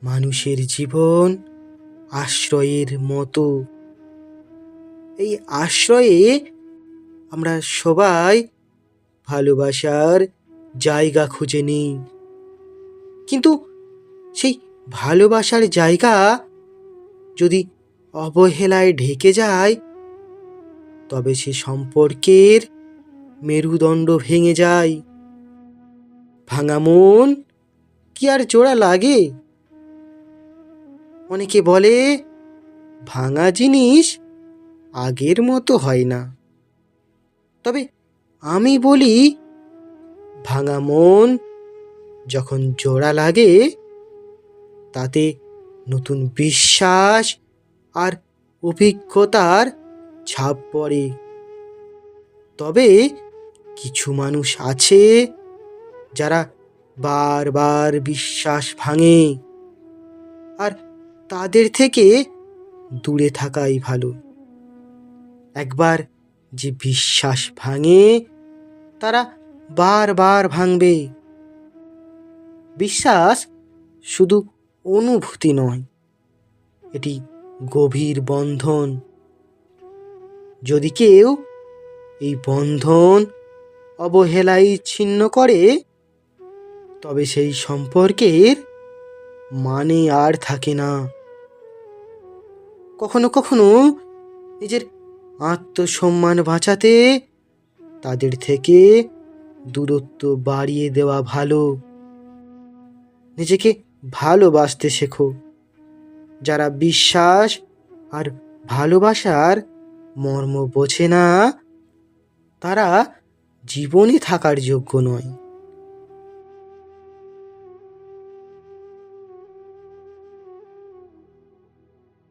মানুষের জীবন আশ্রয়ের মতো। এই আশ্রয়ে আমরা সবাই ভালোবাসার জায়গা খুঁজে নিই, কিন্তু সেই ভালোবাসার জায়গা যদি অবহেলায় ঢেকে যায়, তবে সে সম্পর্কের মেরুদণ্ড ভেঙে যায়। ভাঙা মন কি আর জোড়া লাগে? অনেকে বলে ভাঙা জিনিস আগের মতো হয় না, তবে আমি বলি ভাঙা মন যখন জোড়া লাগে, তাতে নতুন বিশ্বাস আর অভিজ্ঞতার ছাপ পড়ে। তবে কিছু মানুষ আছে যারা বারবার বিশ্বাস ভাঙে, আর তাদের থেকে দূরে থাকাই ভালো। একবার যে বিশ্বাস ভাঙে, তারা বারবার ভাঙবে। বিশ্বাস শুধু অনুভূতি নয়, এটি গভীর বন্ধন। যদি কেউ এই বন্ধন অবহেলায় ছিন্ন করে, তবে সেই সম্পর্কের মানে আর থাকে না। কখনো কখনো নিজের আত্মসম্মান বাঁচাতে তাদের থেকে দূরত্ব বাড়িয়ে দেওয়া ভালো। নিজেকে ভালোবাসতে শেখো। যারা বিশ্বাস আর ভালোবাসার মর্ম বোঝে না, তারা জীবনে থাকার যোগ্য নয়।